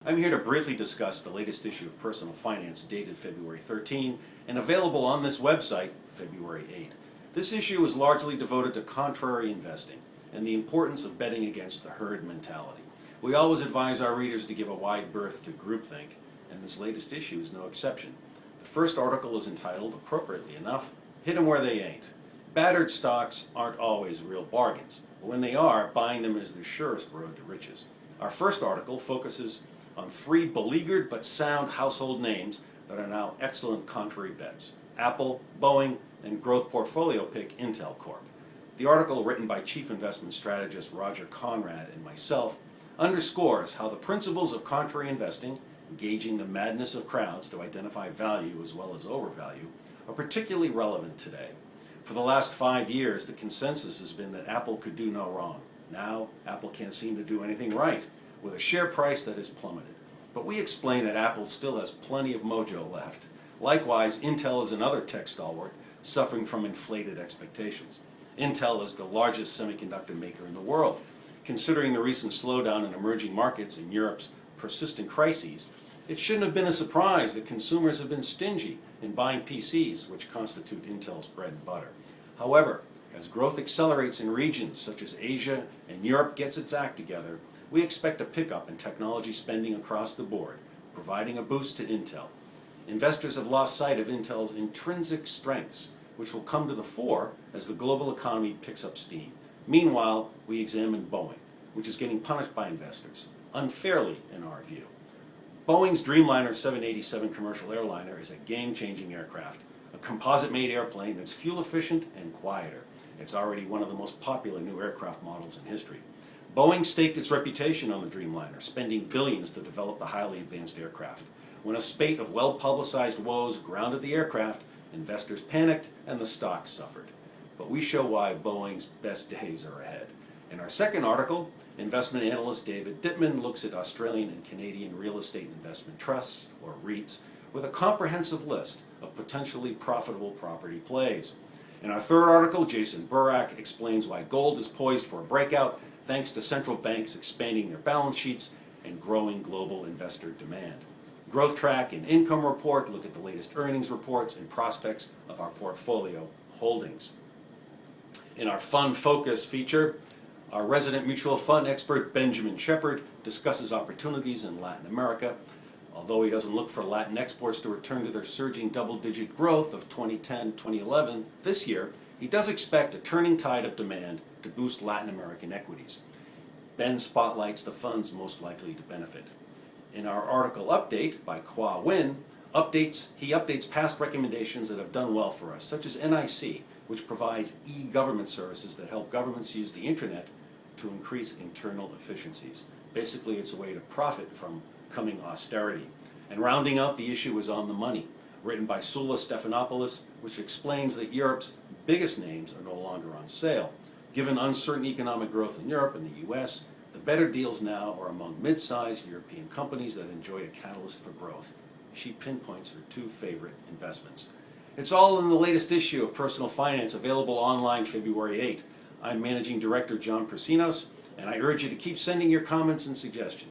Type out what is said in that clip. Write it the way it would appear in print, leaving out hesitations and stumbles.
I'm here to briefly discuss the latest issue of Personal Finance dated February 13 and available on this website February 8. This issue is largely devoted to contrary investing and the importance of betting against the herd mentality. We always advise our readers to give a wide berth to groupthink, and this latest issue is no exception. The first article is entitled, appropriately enough, "Hit 'em Where They Ain't." Battered stocks aren't always real bargains, but when they are, buying them is the surest road to riches. Our first article focuses on three beleaguered but sound household names that are now excellent contrary bets: Apple, Boeing, and growth portfolio pick Intel Corp. The article, written by Chief Investment Strategist Roger Conrad and myself, underscores how the principles of contrary investing, gauging the madness of crowds to identify value as well as overvalue, are particularly relevant today. For the last 5 years, the consensus has been that Apple could do no wrong. Now, Apple can't seem to do anything right, with a share price that has plummeted. But we explain that Apple still has plenty of mojo left. Likewise, Intel is another tech stalwart suffering from inflated expectations. Intel is the largest semiconductor maker in the world. Considering the recent slowdown in emerging markets and Europe's persistent crises, it shouldn't have been a surprise that consumers have been stingy in buying PCs, which constitute Intel's bread and butter. However, as growth accelerates in regions such as Asia and Europe gets its act together, we expect a pickup in technology spending across the board, providing a boost to Intel. Investors have lost sight of Intel's intrinsic strengths, which will come to the fore as the global economy picks up steam. Meanwhile, we examine Boeing, which is getting punished by investors, unfairly in our view. Boeing's Dreamliner 787 commercial airliner is a game-changing aircraft, a composite-made airplane that's fuel-efficient and quieter. It's already one of the most popular new aircraft models in history. Boeing staked its reputation on the Dreamliner, spending billions to develop the highly advanced aircraft. When a spate of well-publicized woes grounded the aircraft, investors panicked and the stock suffered. But we show why Boeing's best days are ahead. In our second article, investment analyst David Dittman looks at Australian and Canadian real estate investment trusts, or REITs, with a comprehensive list of potentially profitable property plays. In our third article, Jason Burak explains why gold is poised for a breakout thanks to central banks expanding their balance sheets and growing global investor demand. Growth Track and Income Report look at the latest earnings reports and prospects of our portfolio holdings. In our Fund Focus feature, our resident mutual fund expert Benjamin Shepard discusses opportunities in Latin America. Although he doesn't look for Latin exports to return to their surging double-digit growth of 2010-2011 this year, he does expect a turning tide of demand to boost Latin American equities. Ben spotlights the funds most likely to benefit. In our article Update by Kwa Win, he updates past recommendations that have done well for us, such as NIC, which provides e-government services that help governments use the internet to increase internal efficiencies. Basically, it's a way to profit from coming austerity. And rounding out the issue is On the Money, written by Sula Stephanopoulos, which explains that Europe's biggest names are no longer on sale. Given uncertain economic growth in Europe and the US, the better deals now are among mid-sized European companies that enjoy a catalyst for growth. She pinpoints her two favorite investments. It's all in the latest issue of Personal Finance, available online February 8. I'm Managing Director John Persinos, and I urge you to keep sending your comments and suggestions.